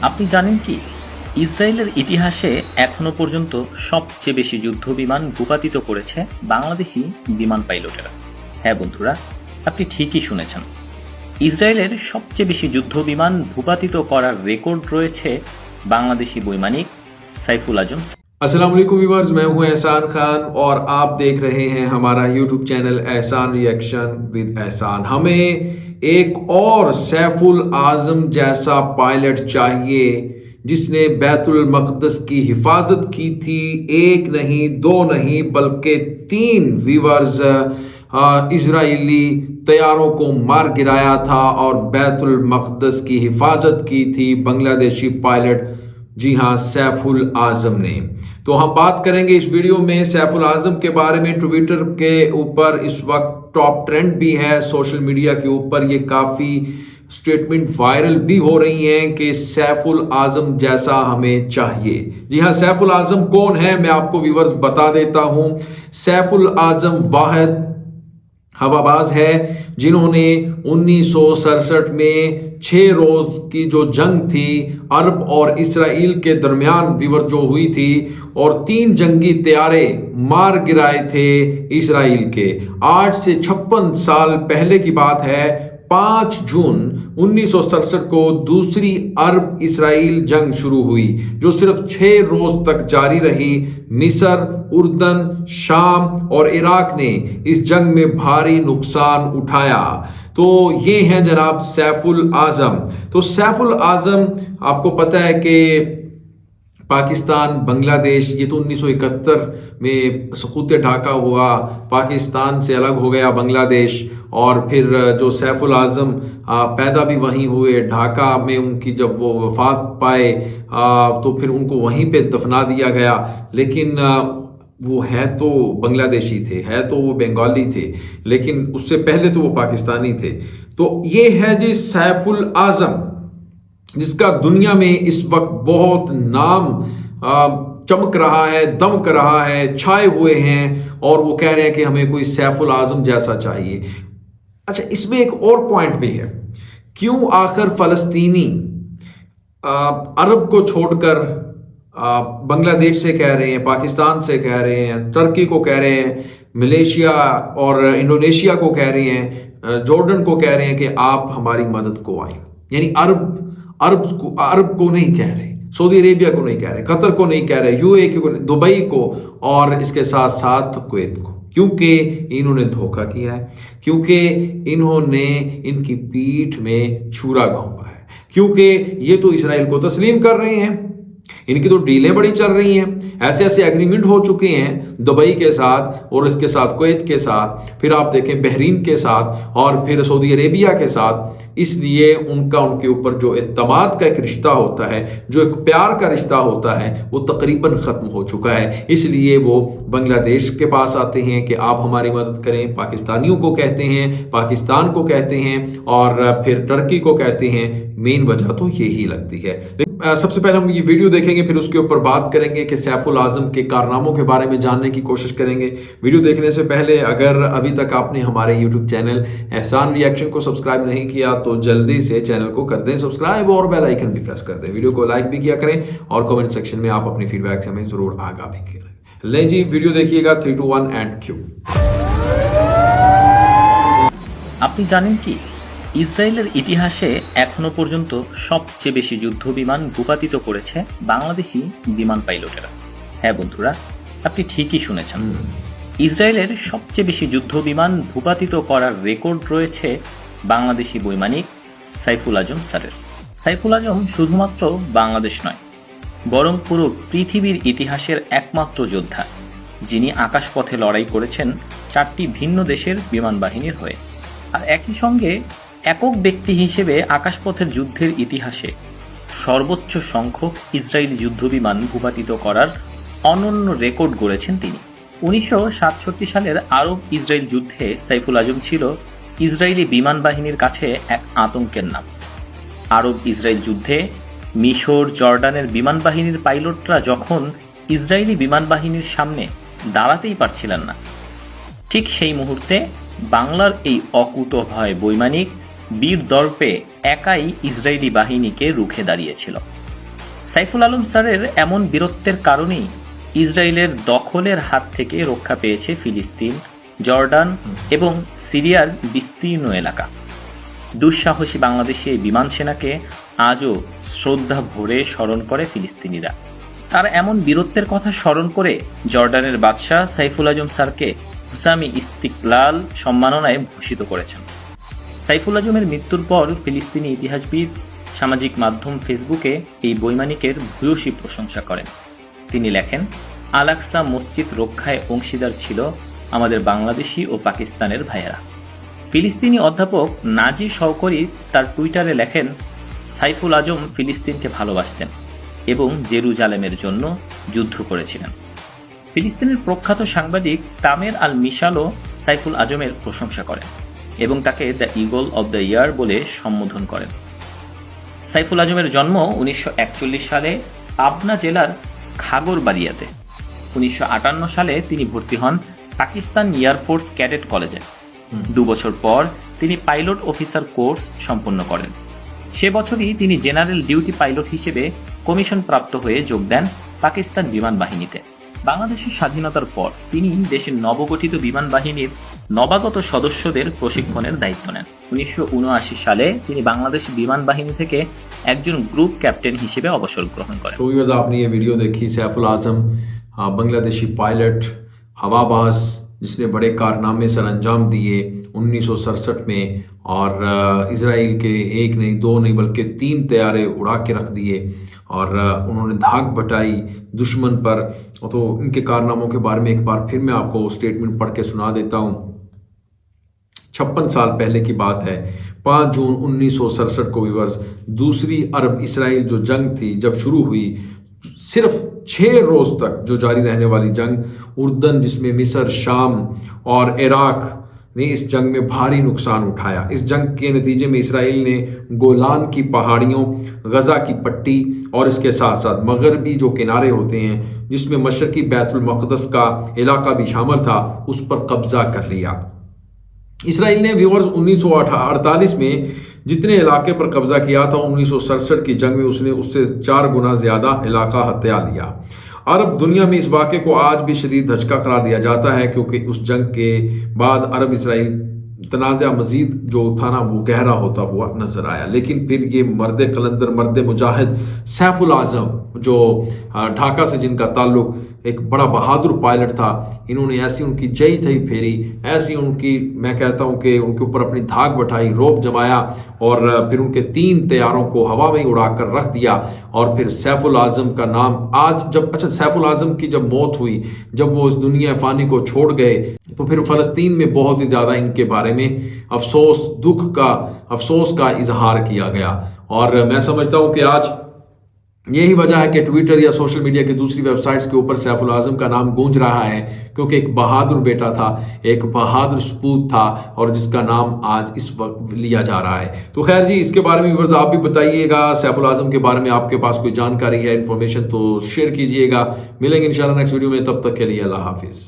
আপনি জানেন কি ইসরায়েলের ইতিহাসে এখনো পর্যন্ত সবচেয়ে বেশি যুদ্ধ বিমান ভূপাতিত করেছে বাংলাদেশি বিমান পাইলটেরা। হ্যাঁ বন্ধুরা, আপনি ঠিকই শুনেছেন। ইসরায়েলের সবচেয়ে বেশি যুদ্ধ বিমান ভূপাতিত করার রেকর্ড রয়েছে বাংলাদেশি বৈমানিক সাইফুল आजम। अस्सलाम वालेकुम व्यूअर्स, मैं हूं एहसान खान और आप देख रहे हैं हमारा यूट्यूब चैनल एहसान रिएक्शन विद एहसान। हमें एक और सैफुल आजम जैसा पायलट चाहिए जिसने बैतुल मक़दस की हिफाजत की थी। एक नहीं, दो नहीं, बल्कि 3 व्यूअर्स इजरायली तैयारों को मार गिराया था और बैतुल मक़दस की हिफाजत की थी बांग्लादेशी पायलट, जी हाँ, सैफुल आजम ने। तो हम बात करेंगे इस वीडियो में सैफुल आजम के बारे में। ट्विटर के ऊपर इस वक्त टॉप ट्रेंड भी है, सोशल मीडिया के ऊपर ये काफ़ी स्टेटमेंट वायरल भी हो रही हैं कि सैफुल आजम जैसा हमें चाहिए। जी हाँ, सैफुल आजम कौन है मैं आपको व्यूअर्स बता देता हूँ। सैफुल आजम वाहिद हवाबाज है जिन्होंने 1967 में 6 रोज की जो जंग थी अरब और इसराइल के दरमियान व्यूअर जो हुई थी, और 3 जंगी तैयारे मार गिराए थे इसराइल के। आज से 56 साल पहले की बात है। 5 जून 1967 को दूसरी अरब इसराइल जंग शुरू हुई जो सिर्फ 6 रोज तक जारी रही। मिस्र, उर्दन, शाम और इराक ने इस जंग में भारी नुकसान उठाया। तो ये हैं जनाब सैफुल आजम। तो सैफुल आजम आपको पता है कि पाकिस्तान, बांग्लादेश, ये तो 1971 में सकूत ढाका हुआ, पाकिस्तान से अलग हो गया बांग्लादेश। और फिर जो सैफुल आजम पैदा भी वहीं हुए ढाका में, उनकी जब वो वफात पाए तो फिर उनको वहीं पे दफना दिया गया। लेकिन वो है तो बांग्लादेशी थे, है तो वो बंगाली थे, लेकिन उससे पहले तो वो पाकिस्तानी थे। तो ये है जी सैफुल आजम जिसका दुनिया में इस वक्त बहुत नाम चमक रहा है, दमक रहा है, छाए हुए हैं, और वो कह रहे हैं कि हमें कोई सैफुल आजम जैसा चाहिए। अच्छा, इसमें एक और पॉइंट भी है, क्यों आखिर फलस्तीनी अरब को छोड़कर बांग्लादेश से कह रहे हैं, पाकिस्तान से कह रहे हैं, तुर्की को कह रहे हैं, मलेशिया और इंडोनेशिया को कह रहे हैं, जॉर्डन को कह रहे हैं कि आप हमारी मदद को आए। यानी अरब को नहीं कह रहे, सऊदी अरेबिया को नहीं कह रहे, कतर को नहीं कह रहे, यूएई को, दुबई को, और इसके साथ साथ कुवैत को, क्योंकि इन्होंने धोखा किया है, क्योंकि इन्होंने इनकी पीठ में छुरा घोंपा है, क्योंकि ये तो इसराइल को तस्लीम कर रहे हैं। इनकी तो डीलें बड़ी चल रही हैं, ऐसे ऐसे एग्रीमेंट हो चुके हैं दुबई के साथ, और इसके साथ कुवैत के साथ, फिर आप देखें बहरीन के साथ, और फिर सऊदी अरेबिया के साथ। इसलिए उनके ऊपर जो एतमाद का एक रिश्ता होता है, जो एक प्यार का रिश्ता होता है, वो तकरीबन ख़त्म हो चुका है। इसलिए वो बांग्लादेश के पास आते हैं कि आप हमारी मदद करें, पाकिस्तानियों को कहते हैं, पाकिस्तान को कहते हैं, और फिर टर्की को कहते हैं। मेन वजह तो यही लगती है। सबसे पहले हम ये वीडियो देखेंगे, फिर उसके ऊपर बात करेंगे कि सैफुल आजम के कारनामों के बारे में जानने की कोशिश करेंगे। वीडियो देखने से पहले अगर अभी तक आपने हमारे यूट्यूब चैनल एहसान रिएक्शन को सब्सक्राइब नहीं किया तो जल्दी से चैनल को कर दें सब्सक्राइब, और बेल आइकन भी प्रेस कर दें। वीडियो को लाइक भी किया करें, और कमेंट सेक्शन में आप अपनी फीडबैक से हमें जरूर आगाह भी करें। ले जी, वीडियो देखिएगा। 3, 2, 1 एंड क्यू। আপনি জানেন কি ইসরায়েলের ইতিহাসে এখনো পর্যন্ত সবচেয়ে বেশি যুদ্ধ বিমান ভূপাতিত করেছে বাংলাদেশি বিমান পাইলটেরা। হ্যাঁ বন্ধুরা, আপনি ঠিকই শুনেছেন। ইসরায়েলের সবচেয়ে বেশি যুদ্ধ বিমান ভূপাতিত করার রেকর্ড রয়েছে বাংলাদেশি বৈমানিক সাইফুল আজম স্যারের। সাইফুল আজম শুধুমাত্র বাংলাদেশ নয়, বরং পুরো পৃথিবীর ইতিহাসের একমাত্র যোদ্ধা যিনি আকাশপথে লড়াই করেছেন 4টি ভিন্ন দেশের বিমান বাহিনীর হয়ে। আর একই সঙ্গে একক ব্যক্তি হিসেবে আকাশপথের যুদ্ধের ইতিহাসে সর্বোচ্চ সংখ্যক ইসরায়েলি যুদ্ধবিমান ভূপাতিত করার অনন্য রেকর্ড গড়েছেন তিনি। 1967 সালের আরব ইসরায়েল যুদ্ধে সাইফুল আজম ছিল ইসরায়েলি বিমান বাহিনীর কাছে এক আতঙ্কের নাম। আরব ইসরায়েল যুদ্ধে মিশর, জর্ডানের বিমান বাহিনীর পাইলটরা যখন ইসরায়েলি বিমান বাহিনীর সামনে দাঁড়াতেই পারছিলেন না, ঠিক সেই মুহূর্তে বাংলার এই অকুতোভয় বৈমানিক বীর দর্পে একাই ইসরায়েলি বাহিনীকে রুখে দাঁড়িয়েছিল। সাইফুল আলম স্যারের এমন বীরত্বের কারণেই ইসরায়েলের দখলের হাত থেকে রক্ষা পেয়েছে ফিলিস্তিন, জর্ডান এবং সিরিয়ার বিস্তীর্ণ এলাকা। দুঃসাহসী বাংলাদেশি এই বিমান সেনাকে আজও শ্রদ্ধা ভরে স্মরণ করে ফিলিস্তিনিরা। তার এমন বীরত্বের কথা স্মরণ করে জর্ডানের বাদশাহ সাইফুল আজম স্যারকে হুসামি ইস্তিকলাল সম্মাননায় ভূষিত করেছেন। সাইফুল আজমের মৃত্যুর পর ফিলিস্তিনি ইতিহাসবিদ সামাজিক মাধ্যম ফেসবুকে এই বৈমানিকের ভূয়সী প্রশংসা করেন। তিনি লেখেন, আল আকসা মসজিদ রক্ষায় অংশীদার ছিল আমাদের বাংলাদেশি ও পাকিস্তানের ভাইয়েরা। ফিলিস্তিনি অধ্যাপক নাজি শওকরি তার টুইটারে লেখেন, সাইফুল আজম ফিলিস্তিনকে ভালোবাসতেন এবং জেরুজালেমের জন্য যুদ্ধ করেছিলেন। ফিলিস্তিনের প্রখ্যাত সাংবাদিক তামের আল মিশালও সাইফুল আজমের প্রশংসা করেন এবং তাকে the eagle of the year বলে সম্বোধন করেন। সাইফুল আজমের জন্ম 1941 সালে পাবনা জেলার খাগড়বাড়িয়াতে। 1958 সালে তিনি ভর্তি হন পাকিস্তান এয়ারফোর্স ক্যাডেট কলেজে। 2 বছর পর তিনি পাইলট অফিসার কোর্স সম্পন্ন করেন। সে বছরই তিনি জেনারেল ডিউটি পাইলট হিসেবে কমিশন প্রাপ্ত হয়ে যোগ দেন পাকিস্তান বিমান বাহিনীতে। বাংলাদেশের স্বাধীনতার পর তিনি দেশের নবগঠিত বিমান বাহিনীর নবাগত সদস্যদের প্রশিক্ষণের দায়িত্ব নেন। 1979 সালে তিনি বাংলাদেশ বিমান বাহিনী থেকে একজন গ্রুপ ক্যাপ্টেন হিসেবে অবসর গ্রহণ করেন। तो व्यूअर्स, आपने ये वीडियो देखी सैफुल आजम, बांग्लादेशी पायलट, हवाबाज, जिसने बड़े कारनामे सर अंजाम दिए 1967 में और इसराइल के एक नहीं, दो नहीं, बल्कि 3 तैयारे उड़ा के रख दिए और उन्होंने धाक बटाई दुश्मन पर। तो इनके कारनामों के बारे में एक बार फिर मैं आपको स्टेटमेंट पढ़ के सुना देता हूँ। 56 साल पहले की बात है, 5 जून 1967 को व्यूअर्स, दूसरी अरब इसराइल जो जंग थी जब शुरू हुई, सिर्फ 6 रोज तक जो जारी रहने वाली जंग, उर्दन जिसमें मिस्र, शाम और इराक ने इस जंग में भारी नुकसान उठाया। इस जंग के नतीजे में इसराइल ने गोलान की पहाड़ियों, गजा की पट्टी और इसके साथ साथ मगरबी जो किनारे होते हैं, जिसमें मशरकी बैतुल मक़दस का इलाका भी शामिल था, उस पर कब्जा कर लिया। इसराइल ने व्यूअर्स 1948 में जितने इलाके पर कब्जा किया था, 1967 की जंग में उसने उससे 4 गुना ज़्यादा इलाका हत्या लिया। अरब दुनिया में इस वाक़े को आज भी शदीद धचका करार दिया जाता है, क्योंकि उस जंग के बाद अरब इसराइल तनाज़ा मज़ीद जो था ना, वो गहरा होता हुआ नज़र आया। लेकिन फिर ये मर्द कलंदर, मर्द मुजाहिद सैफुल आज़म, जो ढाका से जिनका ताल्लुक़, एक बड़ा बहादुर पायलट था, इन्होंने ऐसी उनकी जई थई फेरी, ऐसी उनकी, मैं कहता हूँ कि उनके ऊपर अपनी धाक बैठाई, रौब जमाया और फिर उनके 3 तैयारों को हवा में उड़ाकर रख दिया। और फिर सैफुल आज़म का नाम आज जब, अच्छा, सैफुल आज़म की जब मौत हुई, जब वो इस दुनिया फ़ानी को छोड़ गए, तो फिर फ़लस्तीन में बहुत ही ज़्यादा इनके बारे में अफसोस, दुख का, अफसोस का इजहार किया गया। और मैं समझता हूँ कि आज यही वजह है कि ट्विटर या सोशल मीडिया की दूसरी वेबसाइट्स के ऊपर सैफुल आज़म का नाम गूंज रहा है, क्योंकि एक बहादुर बेटा था, एक बहादुर सपूत था, और जिसका नाम आज इस वक्त लिया जा रहा है। तो खैर जी, इसके बारे में व्यूअर्स आप भी बताइएगा, सैफुल आज़म के बारे में आपके पास कोई जानकारी है, इन्फॉर्मेशन, तो शेयर कीजिएगा। मिलेंगे इंशाल्लाह नेक्स्ट वीडियो में, तब तक के लिए अल्लाह हाफिज़।